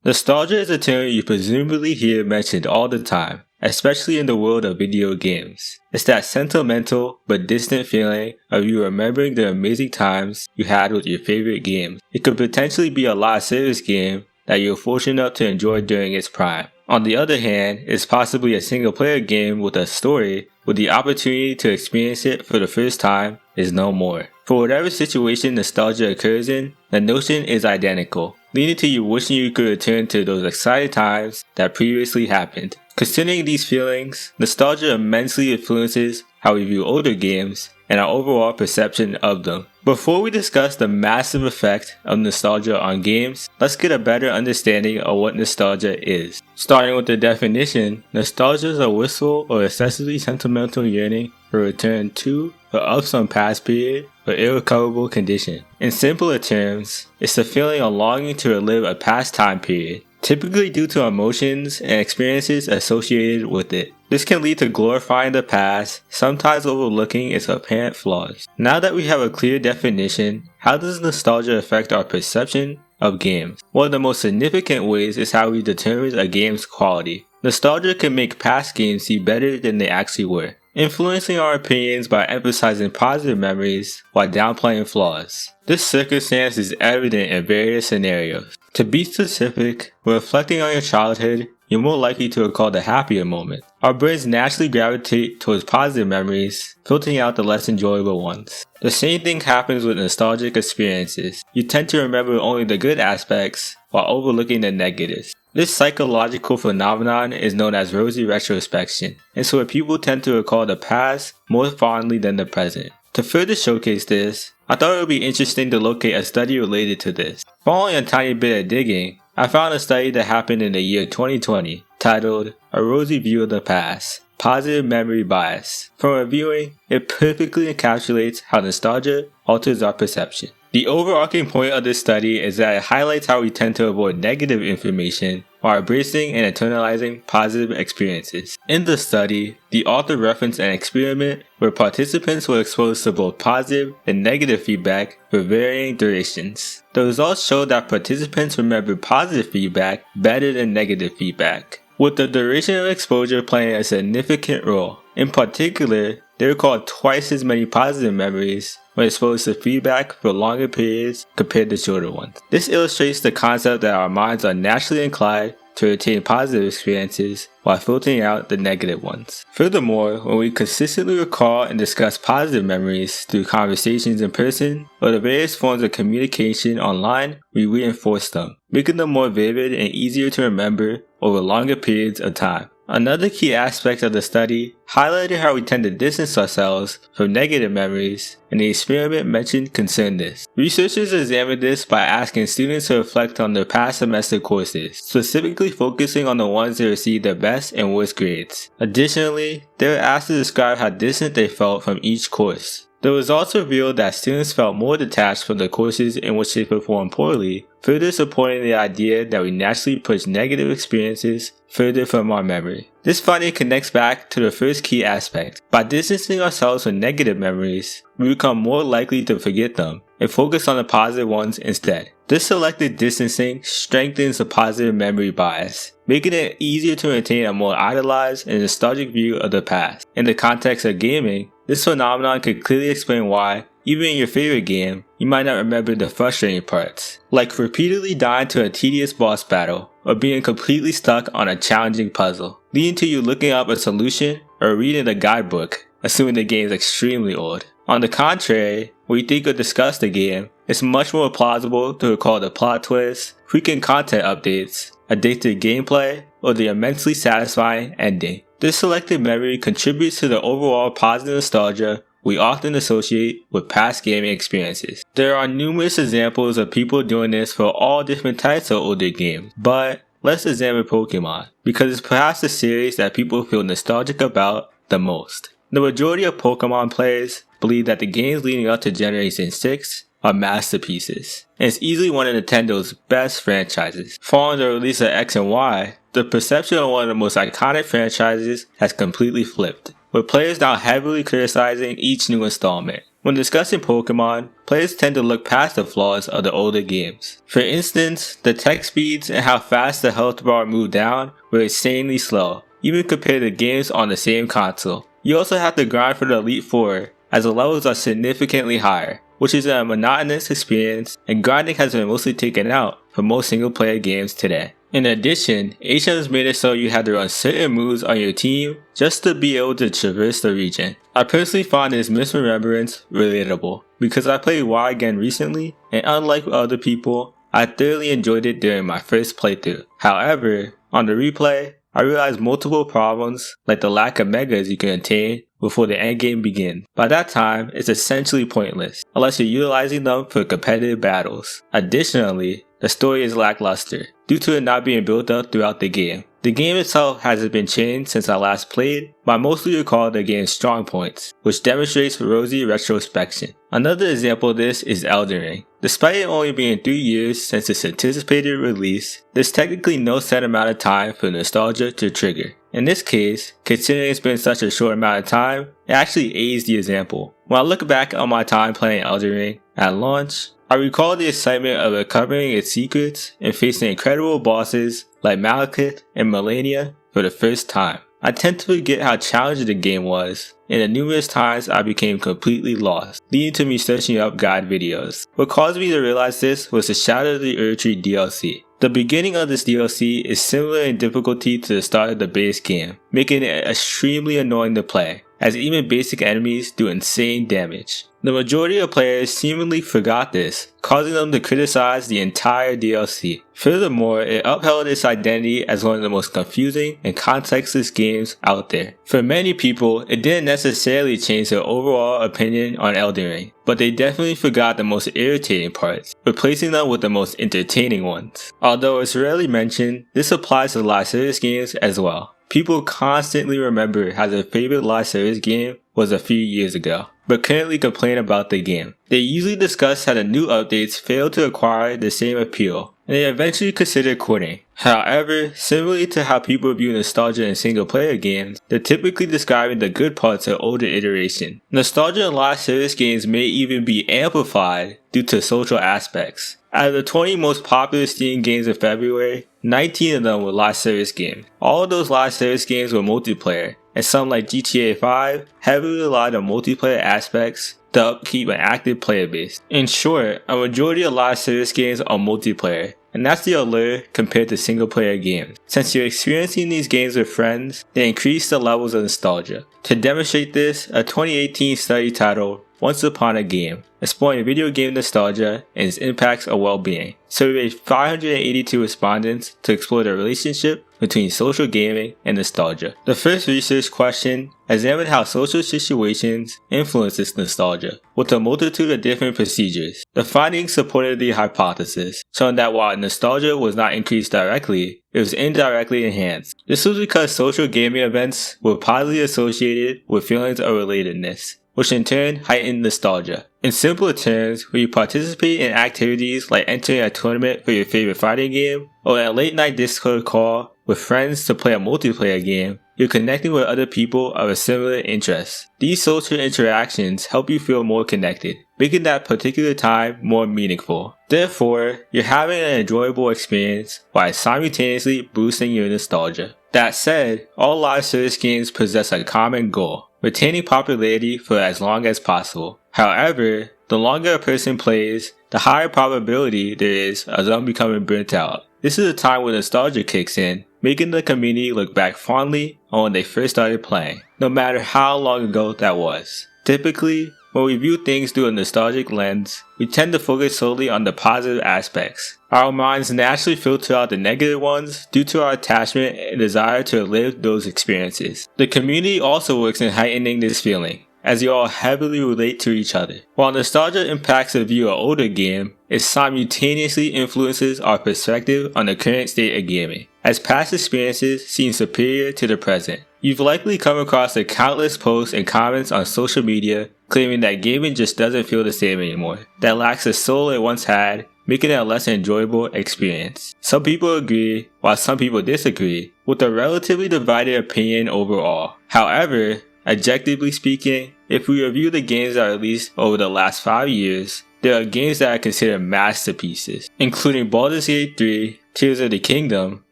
Nostalgia is a term you presumably hear mentioned all the time, especially in the world of video games. It's that sentimental but distant feeling of you remembering the amazing times you had with your favorite games. It could potentially be a live service game that you're fortunate enough to enjoy during its prime. On the other hand, it's possibly a single player game with a story where the opportunity to experience it for the first time is no more. For whatever situation nostalgia occurs in, the notion is identical, leading to you wishing you could return to those exciting times that previously happened. Considering these feelings, nostalgia immensely influences how we view older games and our overall perception of them. Before we discuss the massive effect of nostalgia on games, let's get a better understanding of what nostalgia is. Starting with the definition, nostalgia is a wistful or excessively sentimental yearning for return to or of some past period or irrecoverable condition. In simpler terms, it's the feeling of longing to relive a past time period, typically due to emotions and experiences associated with it. This can lead to glorifying the past, sometimes overlooking its apparent flaws. Now that we have a clear definition, how does nostalgia affect our perception of games? One of the most significant ways is how we determine a game's quality. Nostalgia can make past games seem better than they actually were, influencing our opinions by emphasizing positive memories while downplaying flaws. This circumstance is evident in various scenarios. To be specific, when reflecting on your childhood, you're more likely to recall the happier moment. Our brains naturally gravitate towards positive memories, filtering out the less enjoyable ones. The same thing happens with nostalgic experiences. You tend to remember only the good aspects while overlooking the negatives. This psychological phenomenon is known as rosy retrospection, and so people tend to recall the past more fondly than the present. To further showcase this, I thought it would be interesting to locate a study related to this. Following a tiny bit of digging, I found a study that happened in the year 2020, titled A Rosy View of the Past, Positive Memory Bias. From reviewing, it perfectly encapsulates how nostalgia alters our perception. The overarching point of this study is that it highlights how we tend to avoid negative information while embracing and internalizing positive experiences. In the study, the author referenced an experiment where participants were exposed to both positive and negative feedback for varying durations. The results showed that participants remembered positive feedback better than negative feedback, with the duration of exposure playing a significant role. In particular, they recalled twice as many positive memories when exposed to feedback for longer periods compared to shorter ones. This illustrates the concept that our minds are naturally inclined to retain positive experiences while filtering out the negative ones. Furthermore, when we consistently recall and discuss positive memories through conversations in person or the various forms of communication online, we reinforce them, making them more vivid and easier to remember over longer periods of time. Another key aspect of the study highlighted how we tend to distance ourselves from negative memories, and the experiment mentioned concerned this. Researchers examined this by asking students to reflect on their past semester courses, specifically focusing on the ones that received their best and worst grades. Additionally, they were asked to describe how distant they felt from each course. The results revealed that students felt more detached from the courses in which they performed poorly, further supporting the idea that we naturally push negative experiences further from our memory. This finding connects back to the first key aspect. By distancing ourselves from negative memories, we become more likely to forget them and focus on the positive ones instead. This selective distancing strengthens the positive memory bias, making it easier to maintain a more idealized and nostalgic view of the past. In the context of gaming, this phenomenon could clearly explain why, even in your favorite game, you might not remember the frustrating parts, like repeatedly dying to a tedious boss battle or being completely stuck on a challenging puzzle, leading to you looking up a solution or reading the guidebook, assuming the game is extremely old. On the contrary, when you think or discuss the game, it's much more plausible to recall the plot twists, frequent content updates, addictive gameplay, or the immensely satisfying ending. This selective memory contributes to the overall positive nostalgia we often associate with past gaming experiences. There are numerous examples of people doing this for all different types of older games, but let's examine Pokemon, because it's perhaps the series that people feel nostalgic about the most. The majority of Pokemon players believe that the games leading up to Generation 6 are masterpieces, and it's easily one of Nintendo's best franchises. Following the release of X and Y, the perception of one of the most iconic franchises has completely flipped, with players now heavily criticizing each new installment. When discussing Pokemon, players tend to look past the flaws of the older games. For instance, the tech speeds and how fast the health bar moved down were insanely slow, even compared to games on the same console. You also have to grind for the Elite Four, as the levels are significantly higher, which is a monotonous experience, and grinding has been mostly taken out for most single player games today. In addition, HMs made it so you had to run certain moves on your team just to be able to traverse the region. I personally find this misremembrance relatable, because I played Y again recently, and unlike other people, I thoroughly enjoyed it during my first playthrough. However, on the replay, I realized multiple problems, like the lack of megas you can attain before the endgame begins. By that time, it's essentially pointless, unless you're utilizing them for competitive battles. Additionally, the story is lackluster, due to it not being built up throughout the game. The game itself hasn't been changed since I last played, but I mostly recall the game's strong points, which demonstrates rosy retrospection. Another example of this is Elden Ring. Despite it only being 3 years since its anticipated release, there's technically no set amount of time for nostalgia to trigger. In this case, considering it's been such a short amount of time, it actually aids the example. When I look back on my time playing Elden Ring at launch, I recall the excitement of uncovering its secrets and facing incredible bosses like Malekith and Melania for the first time. I tend to forget how challenging the game was, and the numerous times I became completely lost, leading to me searching up guide videos. What caused me to realize this was the Shadow of the Erdtree DLC. The beginning of this DLC is similar in difficulty to the start of the base game, making it extremely annoying to play, as even basic enemies do insane damage. The majority of players seemingly forgot this, causing them to criticize the entire DLC. Furthermore, it upheld its identity as one of the most confusing and contextless games out there. For many people, it didn't necessarily change their overall opinion on Elden Ring, but they definitely forgot the most irritating parts, replacing them with the most entertaining ones. Although it's rarely mentioned, this applies to live service games as well. People constantly remember how their favorite live service game was a few years ago, but currently complain about the game. They usually discuss how the new updates fail to acquire the same appeal, and they eventually consider quitting. However, similarly to how people view nostalgia in single player games, they're typically describing the good parts of older iteration. Nostalgia in live service games may even be amplified due to social aspects. Out of the 20 most popular Steam games in February, 19 of them were live service games. All of those live service games were multiplayer, and some like GTA 5 heavily relied on multiplayer aspects to upkeep an active player base. In short, a majority of live service games are multiplayer, and that's the allure compared to single player games. Since you're experiencing these games with friends, they increase the levels of nostalgia. To demonstrate this, a 2018 study titled Once Upon a Game, exploring video game nostalgia and its impacts on well-being, surveyed 582 respondents to explore the relationship between social gaming and nostalgia. The first research question examined how social situations influence this nostalgia, with a multitude of different procedures. The findings supported the hypothesis, showing that while nostalgia was not increased directly, it was indirectly enhanced. This was because social gaming events were positively associated with feelings of relatedness, which in turn heightened nostalgia. In simpler terms, when you participate in activities like entering a tournament for your favorite fighting game, or a late night Discord call with friends to play a multiplayer game, you're connecting with other people of a similar interest. These social interactions help you feel more connected, making that particular time more meaningful. Therefore, you're having an enjoyable experience while simultaneously boosting your nostalgia. That said, all live service games possess a common goal: retaining popularity for as long as possible. However, the longer a person plays, the higher probability there is of them becoming burnt out. This is a time when nostalgia kicks in, making the community look back fondly on when they first started playing, no matter how long ago that was. Typically, when we view things through a nostalgic lens, we tend to focus solely on the positive aspects. Our minds naturally filter out the negative ones due to our attachment and desire to relive those experiences. The community also works in heightening this feeling, as you all heavily relate to each other. While nostalgia impacts the view of older game, it simultaneously influences our perspective on the current state of gaming, as past experiences seem superior to the present. You've likely come across the countless posts and comments on social media claiming that gaming just doesn't feel the same anymore, that lacks the soul it once had, making it a less enjoyable experience. Some people agree, while some people disagree, with a relatively divided opinion overall. However, objectively speaking, if we review the games that are released over the last 5 years, there are games that I consider masterpieces, including Baldur's Gate 3, Tears of the Kingdom,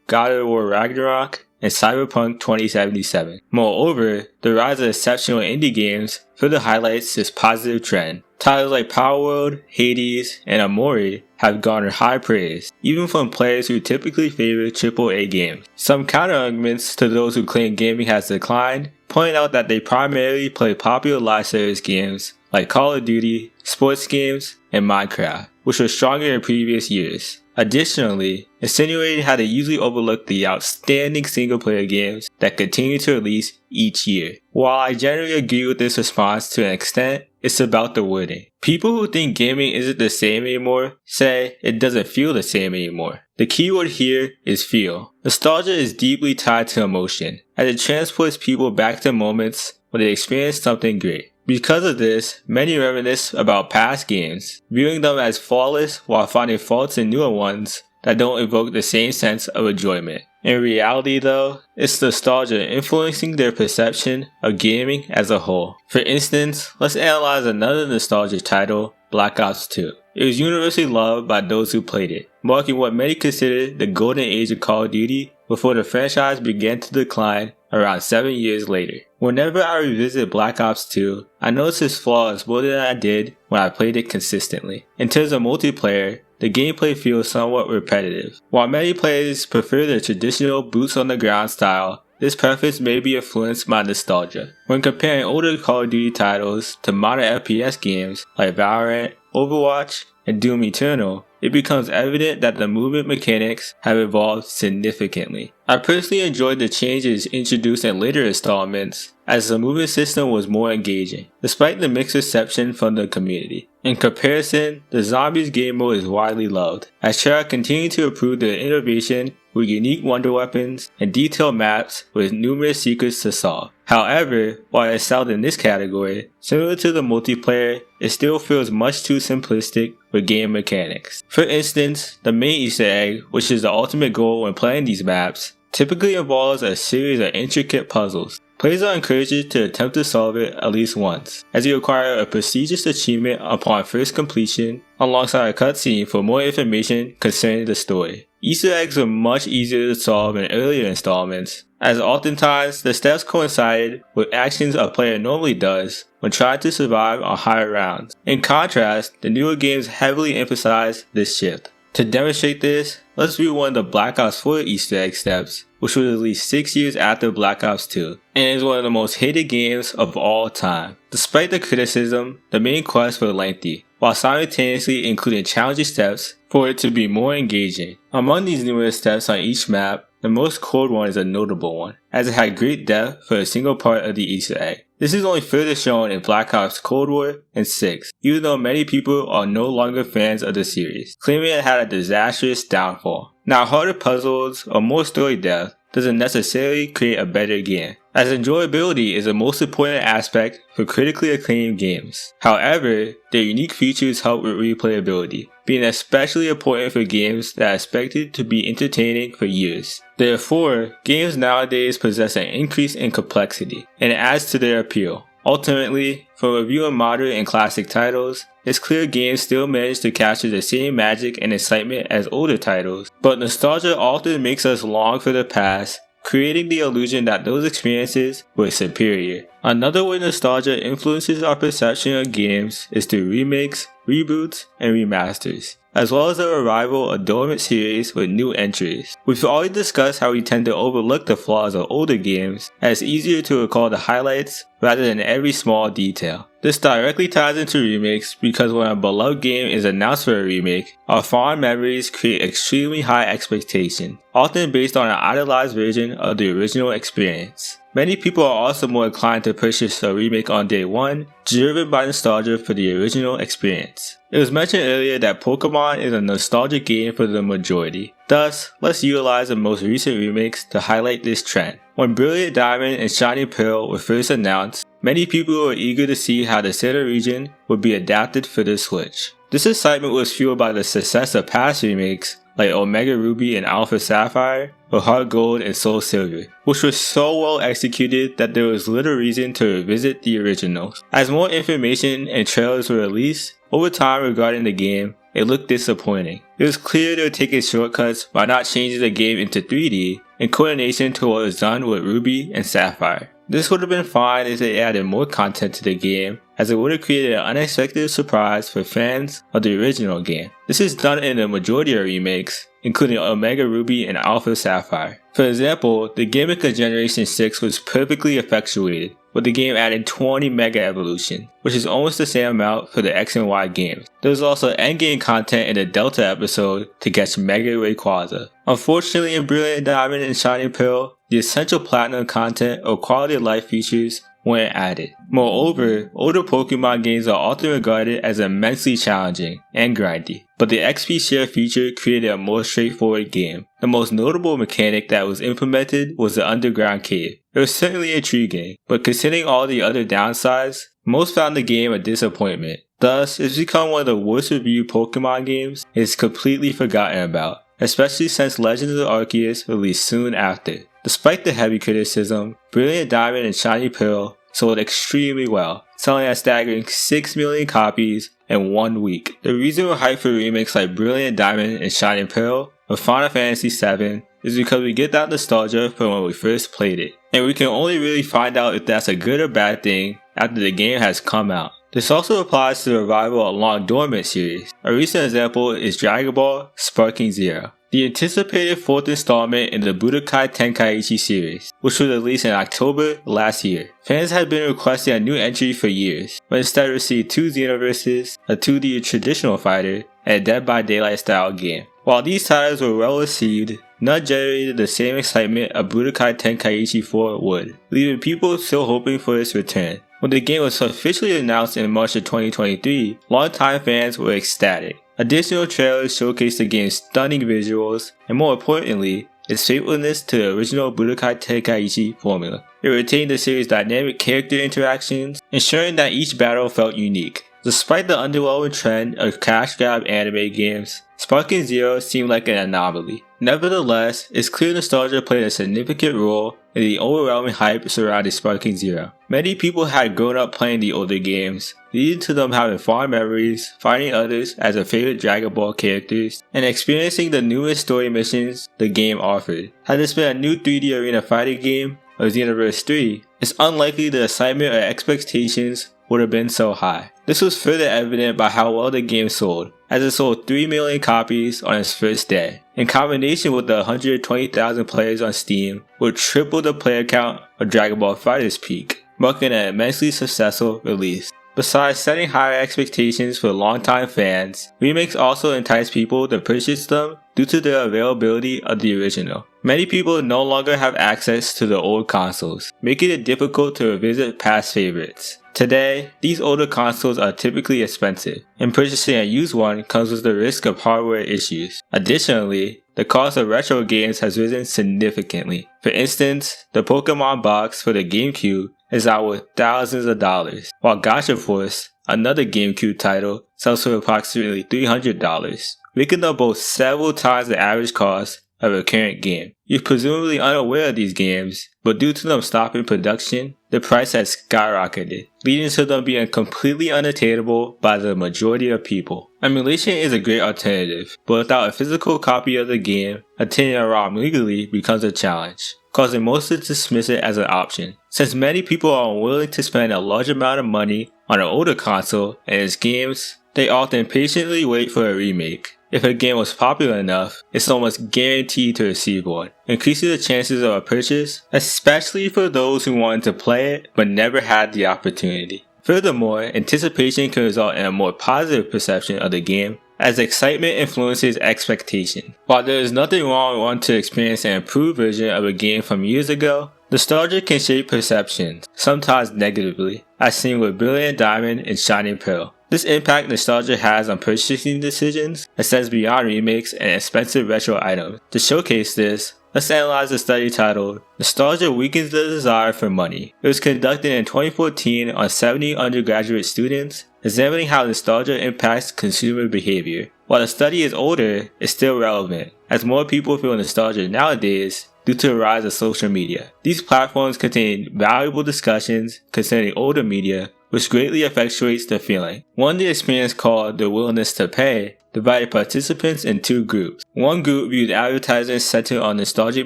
God of War Ragnarok, and Cyberpunk 2077. Moreover, the rise of exceptional indie games further highlights this positive trend. Titles like Power World, Hades, and Amori have garnered high praise, even from players who typically favor AAA games. Some counter-arguments to those who claim gaming has declined point out that they primarily play popular live service games like Call of Duty, sports games, and Minecraft, which were stronger in previous years. Additionally, insinuating how they usually overlook the outstanding single-player games that continue to release each year. While I generally agree with this response to an extent, it's about the wording. People who think gaming isn't the same anymore say it doesn't feel the same anymore. The key word here is feel. Nostalgia is deeply tied to emotion, as it transports people back to moments when they experienced something great. Because of this, many reminisce about past games, viewing them as flawless while finding faults in newer ones that don't evoke the same sense of enjoyment. In reality though, it's nostalgia influencing their perception of gaming as a whole. For instance, let's analyze another nostalgic title, Black Ops 2. It was universally loved by those who played it, marking what many considered the golden age of Call of Duty before the franchise began to decline around 7 years later. Whenever I revisit Black Ops 2, I notice its flaws more than I did when I played it consistently. In terms of multiplayer, the gameplay feels somewhat repetitive. While many players prefer the traditional boots on the ground style, this preference may be influenced by nostalgia. When comparing older Call of Duty titles to modern FPS games like Valorant, Overwatch, and Doom Eternal, it becomes evident that the movement mechanics have evolved significantly. I personally enjoyed the changes introduced in later installments, as the movement system was more engaging, despite the mixed reception from the community. In comparison, the Zombies game mode is widely loved, as Treyarch continued to improve their innovation with unique wonder weapons and detailed maps with numerous secrets to solve. However, while it excelled in this category, similar to the multiplayer, it still feels much too simplistic with game mechanics. For instance, the main Easter egg, which is the ultimate goal when playing these maps, typically involves a series of intricate puzzles. Players are encouraged to attempt to solve it at least once, as you acquire a prestigious achievement upon first completion, alongside a cutscene for more information concerning the story. Easter eggs were much easier to solve in earlier installments, as oftentimes the steps coincided with actions a player normally does when trying to survive on higher rounds. In contrast, the newer games heavily emphasize this shift. To demonstrate this, let's view one of the Black Ops 4 Easter egg steps, which was released 6 years after Black Ops 2, and is one of the most hated games of all time. Despite the criticism, the main quests were lengthy, while simultaneously including challenging steps for it to be more engaging. Among these numerous steps on each map, the most cold one is a notable one, as it had great depth for a single part of the Easter egg. This is only further shown in Black Ops Cold War and 6, even though many people are no longer fans of the series, claiming it had a disastrous downfall. Now, harder puzzles or more story depth doesn't necessarily create a better game, as enjoyability is the most important aspect for critically acclaimed games. However, their unique features help with replayability, being especially important for games that are expected to be entertaining for years. Therefore, games nowadays possess an increase in complexity, and it adds to their appeal. Ultimately, from reviewing modern and classic titles, it's clear games still manage to capture the same magic and excitement as older titles, but nostalgia often makes us long for the past, creating the illusion that those experiences were superior. Another way nostalgia influences our perception of games is through remakes, reboots, and remasters, as well as the arrival of dormant series with new entries. We've already discussed how we tend to overlook the flaws of older games, as it's easier to recall the highlights rather than every small detail. This directly ties into remakes because when a beloved game is announced for a remake, our fond memories create extremely high expectation, often based on an idolized version of the original experience. Many people are also more inclined to purchase a remake on day one, driven by nostalgia for the original experience. It was mentioned earlier that Pokemon is a nostalgic game for the majority. Thus, let's utilize the most recent remakes to highlight this trend. When Brilliant Diamond and Shining Pearl were first announced, many people were eager to see how the Center region would be adapted for the Switch. This excitement was fueled by the success of past remakes, like Omega Ruby and Alpha Sapphire, or Heart Gold and Soul Silver, which was so well executed that there was little reason to revisit the originals. As more information and trailers were released over time regarding the game, it looked disappointing. It was clear they were taking shortcuts by not changing the game into 3D in coordination to what was done with Ruby and Sapphire. This would have been fine if they added more content to the game, as it would have created an unexpected surprise for fans of the original game. This is done in the majority of remakes, including Omega Ruby and Alpha Sapphire. For example, the gimmick of Generation 6 was perfectly effectuated, with the game adding 20 Mega Evolution, which is almost the same amount for the X and Y games. There was also endgame content in the Delta episode to catch Mega Rayquaza. Unfortunately, in Brilliant Diamond and Shining Pearl, the essential Platinum content or quality of life features weren't added. Moreover, older Pokemon games are often regarded as immensely challenging and grindy, but the XP share feature created a more straightforward game. The most notable mechanic that was implemented was the underground cave. It was certainly intriguing, but considering all the other downsides, most found the game a disappointment. Thus, it's become one of the worst reviewed Pokemon games and is completely forgotten about, especially since Legends of Arceus released soon after. Despite the heavy criticism, Brilliant Diamond and Shiny Pearl sold extremely well, selling a staggering 6 million copies in 1 week. The reason we're hyped for remakes like Brilliant Diamond and Shining Pearl of Final Fantasy VII is because we get that nostalgia from when we first played it, and we can only really find out if that's a good or bad thing after the game has come out. This also applies to the revival of long dormant series. A recent example is Dragon Ball Sparking Zero, the anticipated 4th installment in the Budokai Tenkaichi series, which was released in October last year. Fans had been requesting a new entry for years, but instead received 2 Xenoverses, a 2D traditional fighter, and a Dead by Daylight style game. While these titles were well received, none generated the same excitement a Budokai Tenkaichi 4 would, leaving people still hoping for its return. When the game was officially announced in March of 2023, longtime fans were ecstatic. Additional trailers showcased the game's stunning visuals, and more importantly, its faithfulness to the original Budokai Tenkaichi formula. It retained the series' dynamic character interactions, ensuring that each battle felt unique. Despite the underwhelming trend of cash grab anime games, Sparking Zero seemed like an anomaly. Nevertheless, it's clear nostalgia played a significant role in the overwhelming hype surrounding Sparking Zero. Many people had grown up playing the older games, leading to them having fond memories, finding others as their favorite Dragon Ball characters, and experiencing the numerous story missions the game offered. Had this been a new 3D arena fighting game, or Xenoverse 3, it's unlikely the excitement or expectations would have been so high. This was further evident by how well the game sold, as it sold 3 million copies on its first day. In combination with the 120,000 players on Steam, would triple the player count of Dragon Ball FighterZ peak, marking an immensely successful release. Besides setting higher expectations for longtime fans, remakes also entice people to purchase them due to the availability of the original. Many people no longer have access to the old consoles, making it difficult to revisit past favorites. Today, these older consoles are typically expensive, and purchasing a used one comes with the risk of hardware issues. Additionally, the cost of retro games has risen significantly. For instance, the Pokemon box for the GameCube is out worth thousands of dollars, while Gacha Force, another GameCube title, sells for approximately $300, making them both several times the average cost of a current game. You're presumably unaware of these games, but due to them stopping production, the price has skyrocketed, leading to them being completely unattainable by the majority of people. Emulation is a great alternative, but without a physical copy of the game, obtaining a ROM legally becomes a challenge, causing most to dismiss it as an option. Since many people are unwilling to spend a large amount of money on an older console and its games, they often patiently wait for a remake. If a game was popular enough, it's almost guaranteed to receive one, increasing the chances of a purchase, especially for those who wanted to play it but never had the opportunity. Furthermore, anticipation can result in a more positive perception of the game, as excitement influences expectation. While there is nothing wrong with wanting to experience an improved version of a game from years ago, nostalgia can shape perceptions, sometimes negatively, as seen with Brilliant Diamond and Shining Pearl. This impact nostalgia has on purchasing decisions extends beyond remakes and expensive retro items. To showcase this, let's analyze a study titled Nostalgia Weakens the Desire for Money. It was conducted in 2014 on 70 undergraduate students, examining how nostalgia impacts consumer behavior. While the study is older, it's still relevant, as more people feel nostalgia nowadays due to the rise of social media. These platforms contain valuable discussions concerning older media, which greatly effectuates the feeling. One new experience called the willingness to pay divided participants in two groups. One group viewed advertisements centered on nostalgic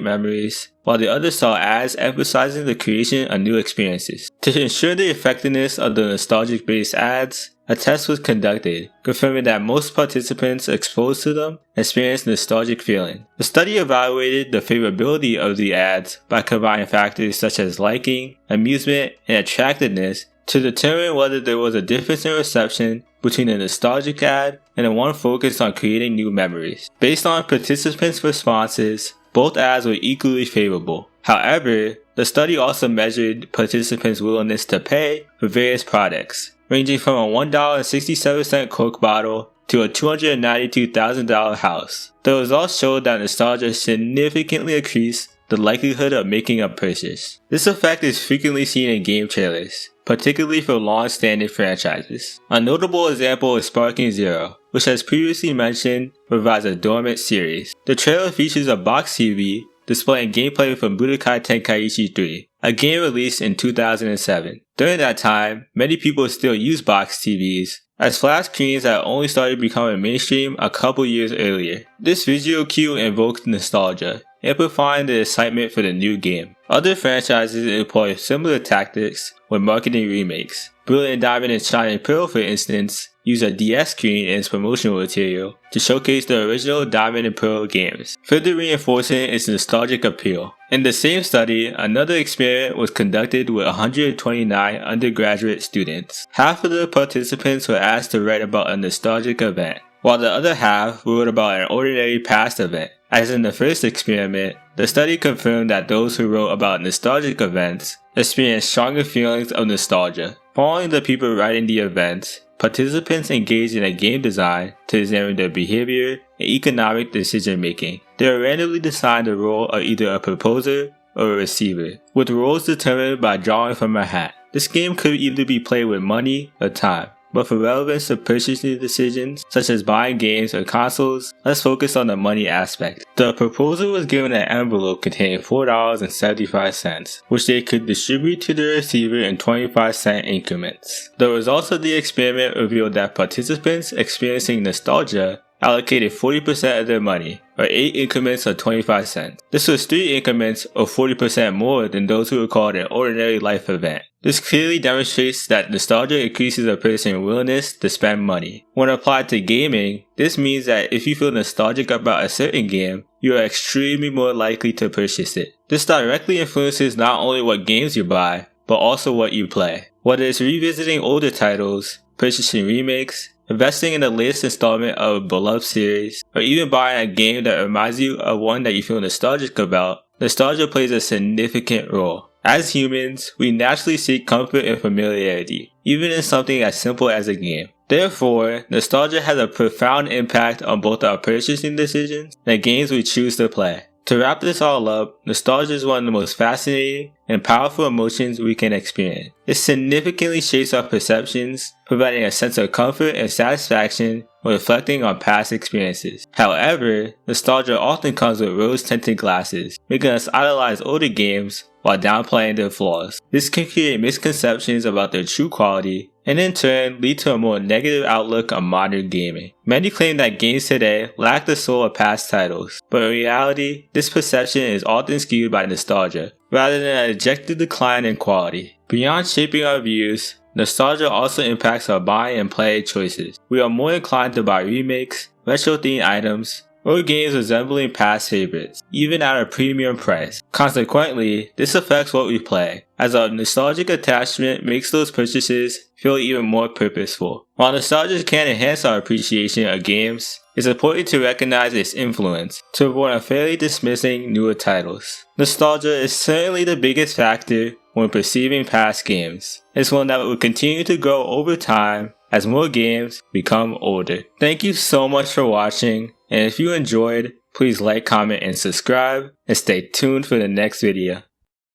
memories, while the other saw ads emphasizing the creation of new experiences. To ensure the effectiveness of the nostalgic-based ads, a test was conducted, confirming that most participants exposed to them experienced nostalgic feeling. The study evaluated the favorability of the ads by combining factors such as liking, amusement, and attractiveness to determine whether there was a difference in reception between a nostalgic ad and the one focused on creating new memories. Based on participants' responses, both ads were equally favorable. However, the study also measured participants' willingness to pay for various products, ranging from a $1.67 Coke bottle to a $292,000 house. The results showed that nostalgia significantly increased the likelihood of making a purchase. This effect is frequently seen in game trailers, particularly for long-standing franchises. A notable example is Sparking Zero, which as previously mentioned revives a dormant series. The trailer features a box TV displaying gameplay from Budokai Tenkaichi 3, a game released in 2007. During that time, many people still use box TVs, as flat screens had only started becoming mainstream a couple years earlier. This visual cue invoked nostalgia, amplifying the excitement for the new game. Other franchises employ similar tactics when marketing remakes. Brilliant Diamond and Shining Pearl, for instance, use a DS screen in its promotional material to showcase the original Diamond and Pearl games, further reinforcing its nostalgic appeal. In the same study, another experiment was conducted with 129 undergraduate students. Half of the participants were asked to write about a nostalgic event, while the other half wrote about an ordinary past event. As in the first experiment, the study confirmed that those who wrote about nostalgic events experienced stronger feelings of nostalgia. Following the people writing the events, participants engaged in a game design to examine their behavior and economic decision making. They were randomly assigned the role of either a proposer or a receiver, with roles determined by drawing from a hat. This game could either be played with money or time. But for relevance to purchasing decisions, such as buying games or consoles, let's focus on the money aspect. The proposer was given an envelope containing $4.75, which they could distribute to the receiver in 25-cent increments. The results of the experiment revealed that participants experiencing nostalgia allocated 40% of their money, or 8 increments of 25 cents. This was 3 increments of 40% more than those who recalled an ordinary life event. This clearly demonstrates that nostalgia increases a person's willingness to spend money. When applied to gaming, this means that if you feel nostalgic about a certain game, you are extremely more likely to purchase it. This directly influences not only what games you buy, but also what you play. Whether it's revisiting older titles, purchasing remakes, investing in the latest installment of a beloved series, or even buying a game that reminds you of one that you feel nostalgic about, nostalgia plays a significant role. As humans, we naturally seek comfort and familiarity, even in something as simple as a game. Therefore, nostalgia has a profound impact on both our purchasing decisions and the games we choose to play. To wrap this all up, nostalgia is one of the most fascinating and powerful emotions we can experience. It significantly shapes our perceptions, providing a sense of comfort and satisfaction when reflecting on past experiences. However, nostalgia often comes with rose-tinted glasses, making us idolize older games while downplaying their flaws. This can create misconceptions about their true quality, and in turn lead to a more negative outlook on modern gaming. Many claim that games today lack the soul of past titles, but in reality, this perception is often skewed by nostalgia, rather than an objective decline in quality. Beyond shaping our views, nostalgia also impacts our buying and play choices. We are more inclined to buy remakes, retro-themed items, or games resembling past favorites, even at a premium price. Consequently, this affects what we play, as our nostalgic attachment makes those purchases feel even more purposeful. While nostalgia can enhance our appreciation of games, it's important to recognize its influence to avoid unfairly dismissing newer titles. Nostalgia is certainly the biggest factor when perceiving past games. It's one that will continue to grow over time as more games become older. Thank you so much for watching, and if you enjoyed, please like, comment, and subscribe, and stay tuned for the next video.